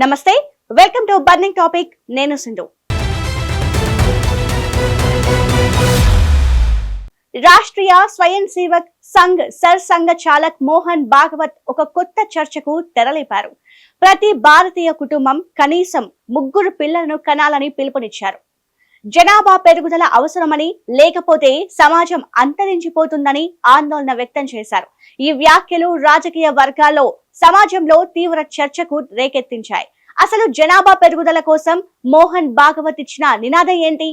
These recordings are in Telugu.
నమస్తే, వెల్కమ్ టు బర్నింగ్ టాపిక్. నేను సింధు. రాష్ట్రీయ స్వయం సేవక్ సంఘ్ సంఘ చాలక్ మోహన్ భాగవత్ ఒక కొత్త చర్చకు తెరలేపారు. ప్రతి భారతీయ కుటుంబం కనీసం 3 పిల్లలను కనాలని పిలుపునిచ్చారు. జనాభా పెరుగుదల అవసరమని, లేకపోతే సమాజం అంతరించిపోతుందని ఆందోళన వ్యక్తం చేశారు. ఈ వ్యాఖ్యలు రాజకీయ వర్గాల్లో, సమాజంలో తీవ్ర చర్చకు రేకెత్తించాయి. అసలు జనాభా పెరుగుదల కోసం మోహన్ భాగవత్ ఇచ్చిన నినాదం ఏంటి?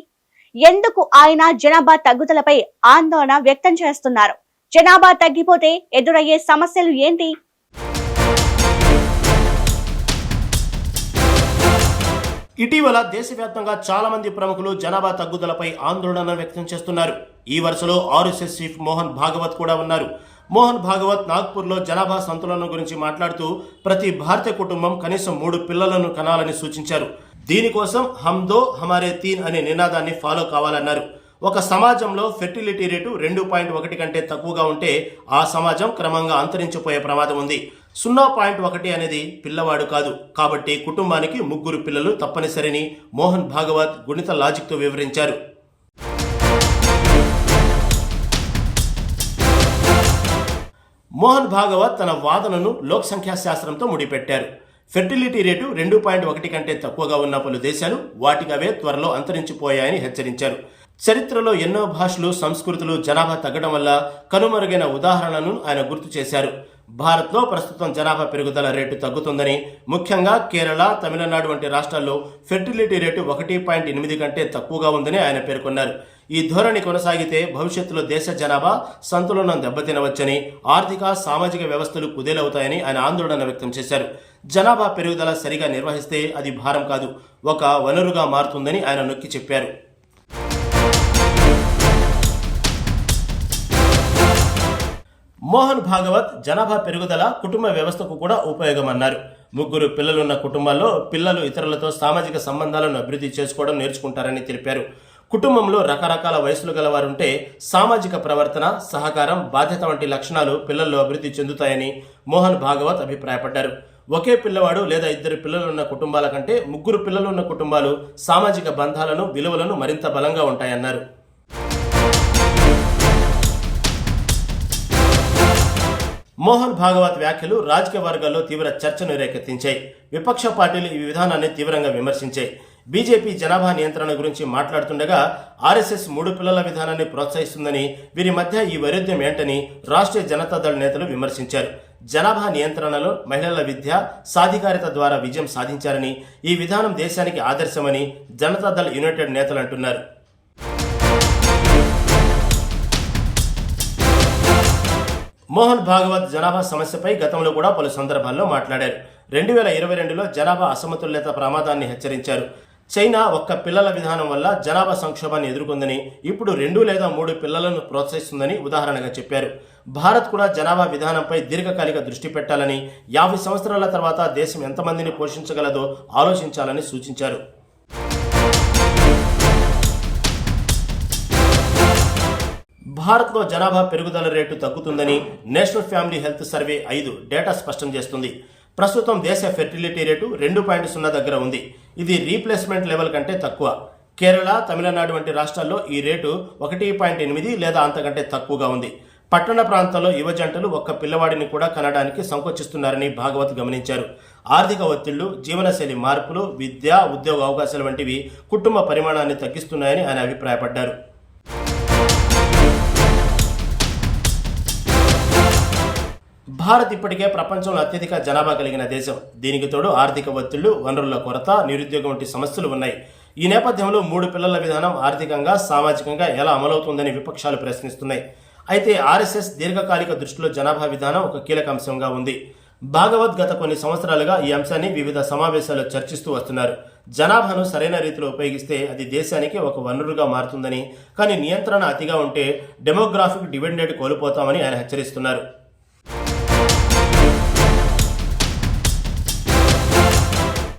ఎందుకు ఆయన జనాభా తగ్గుదలపై ఆందోళన వ్యక్తం చేస్తున్నారు? జనాభా తగ్గిపోతే ఎదురయ్యే సమస్యలు ఏంటి? ఇటీవల దేశవ్యాప్తంగా చాలా మంది ప్రముఖులు జనాభా తగ్గుదలపై ఆందోళన వ్యక్తం చేస్తున్నారు. ఈ వరుసలో ఆర్ఎస్ఎస్ చీఫ్ మోహన్ భాగవత్ కూడా ఉన్నారు. మోహన్ భాగవత్ నాగ్పూర్లో జనాభా సంతులనం గురించి మాట్లాడుతూ ప్రతి భారతీయ కుటుంబం కనీసం 3 పిల్లలను కనాలని సూచించారు. దీనికోసం హమ్ దో హమారే తీన్ అనే నినాదాన్ని ఫాలో కావాలన్నారు. ఒక సమాజంలో ఫెర్టిలిటీ రేటు 2.1 కంటే తక్కువగా ఉంటే ఆ సమాజం క్రమంగా అంతరించిపోయే ప్రమాదం ఉంది. 0.1 అనేది పిల్లవాడు కాదు, కాబట్టి కుటుంబానికి 3 పిల్లలు తప్పనిసరిని మోహన్ భాగవత్ గుణిత లాజిక్తో వివరించారు. మోహన్ భాగవత్ తన వాదనను లోక్ సంఖ్యా శాస్త్రంతో ముడిపెట్టారు. ఫెర్టిలిటీ రేటు 2.1 కంటే తక్కువగా ఉన్న పలు దేశాలు వాటికవే త్వరలో అంతరించిపోయాయని హెచ్చరించారు. చరిత్రలో ఎన్నో భాషలు, సంస్కృతులు జనాభా తగ్గడం వల్ల కనుమరుగైన ఉదాహరణలను ఆయన గుర్తు చేశారు. భారత్లో ప్రస్తుతం జనాభా పెరుగుదల రేటు తగ్గుతుందని, ముఖ్యంగా కేరళ, తమిళనాడు వంటి రాష్ట్రాల్లో ఫెర్టిలిటీ రేటు 1.8 కంటే తక్కువగా ఉందని ఆయన పేర్కొన్నారు. ఈ ధోరణి కొనసాగితే భవిష్యత్తులో దేశ జనాభా సంతులనం దెబ్బతినవచ్చని, ఆర్థిక, సామాజిక వ్యవస్థలు కుదేలవుతాయని ఆయన ఆందోళన వ్యక్తం చేశారు. జనాభా పెరుగుదల సరిగా నిర్వహిస్తే అది భారం కాదు, ఒక వనరుగా మారుతుందని ఆయన నొక్కి చెప్పారు. మోహన్ భాగవత్ జనాభా పెరుగుదల కుటుంబ వ్యవస్థకు కూడా ఉపయోగమన్నారు. 3 పిల్లలున్న కుటుంబాల్లో పిల్లలు ఇతరులతో సామాజిక సంబంధాలను అభివృద్ధి చేసుకోవడం నేర్చుకుంటారని తెలిపారు. కుటుంబంలో రకరకాల వయసులు గలవారుంటే సామాజిక ప్రవర్తన, సహకారం, బాధ్యత వంటి లక్షణాలు పిల్లల్లో అభివృద్ధి చెందుతాయని మోహన్ భాగవత్ అభిప్రాయపడ్డారు. ఒకే పిల్లవాడు లేదా 2 పిల్లలున్న కుటుంబాల కంటే 3 పిల్లలున్న కుటుంబాలు సామాజిక బంధాలను, విలువలను మరింత బలంగా ఉంటాయన్నారు. మోహన్ భాగవత్ వ్యాఖ్యలు రాజకీయ వర్గాల్లో తీవ్ర చర్చను రేకెత్తించాయి. విపక్ష పార్టీలు ఈ విధానాన్ని తీవ్రంగా విమర్శించాయి. బీజేపీ జనాభా నియంత్రణ గురించి మాట్లాడుతుండగా ఆర్ఎస్ఎస్ 3 పిల్లల విధానాన్ని ప్రోత్సహిస్తుందని, వీరి మధ్య ఈ వైరుధ్యం ఏంటని రాష్ట్రీయ జనతాదళ్ నేతలు విమర్శించారు. జనాభా నియంత్రణలో మహిళల విద్య, సాధికారిత ద్వారా విజయం సాధించారని, ఈ విధానం దేశానికి ఆదర్శమని జనతాదళ్ యునైటెడ్ నేతలు అంటున్నారు. మోహన్ భాగవత్ జనాభా సమస్యపై గతంలో కూడా పలు సందర్భాల్లో మాట్లాడారు. 2022లో జనాభా అసమతుల్యత ప్రమాదాన్ని హెచ్చరించారు. చైనా 1 పిల్లల విధానం వల్ల జనాభా సంక్షోభాన్ని ఎదుర్కొందని, ఇప్పుడు 2 లేదా 3 పిల్లలను ప్రోత్సహిస్తుందని ఉదాహరణగా చెప్పారు. భారత్ కూడా జనాభా విధానంపై దీర్ఘకాలిక దృష్టి పెట్టాలని, 50 సంవత్సరాల తర్వాత దేశం ఎంతమందిని పోషించగలదో ఆలోచించాలని సూచించారు. భారత్లో జనాభా పెరుగుదల రేటు తగ్గుతుందని national family health survey 5 data స్పష్టం చేస్తుంది. ప్రస్తుతం దేశ ఫెర్టిలిటీ రేటు 2.0 దగ్గర ఉంది. ఇది రీప్లేస్మెంట్ లెవెల్ కంటే తక్కువ. కేరళ, తమిళనాడు వంటి రాష్ట్రాల్లో ఈ రేటు 1.8 లేదా అంతకంటే తక్కువగా ఉంది. పట్టణ ప్రాంతాల్లో యువ జంటలు 1 పిల్లవాడిని కూడా కనడానికి సంకోచిస్తున్నారని భాగవత్ గమనించారు. ఆర్థిక ఒత్తిళ్లు, జీవనశైలి మార్పులు, విద్య, ఉద్యోగ అవకాశాలు వంటివి కుటుంబ పరిమాణాన్ని తగ్గిస్తున్నాయని ఆయన అభిప్రాయపడ్డారు. భారత్ ఇప్పటికే ప్రపంచంలో అత్యధిక జనాభా కలిగిన దేశం. దీనికి తోడు ఆర్థిక ఒత్తిళ్లు, వనరుల కొరత, నిరుద్యోగం వంటి సమస్యలు ఉన్నాయి. ఈ నేపథ్యంలో 3 పిల్లల విధానం ఆర్థికంగా, సామాజికంగా ఎలా అమలవుతుందని విపక్షాలు ప్రశ్నిస్తున్నాయి. అయితే ఆర్ఎస్ఎస్ దీర్ఘకాలిక దృష్టిలో జనాభా విధానం ఒక కీలక అంశంగా ఉంది. భాగవత్ గత కొన్ని సంవత్సరాలుగా ఈ అంశాన్ని వివిధ సమావేశాల్లో చర్చిస్తూ వస్తున్నారు. జనాభాను సరైన రీతిలో ఉపయోగిస్తే అది దేశానికి ఒక వనరుగా మారుతుందని, కానీ నియంత్రణ అతిగా ఉంటే డెమోగ్రాఫిక్ డివిడెండ్ కోల్పోతామని ఆయన హెచ్చరిస్తున్నారు.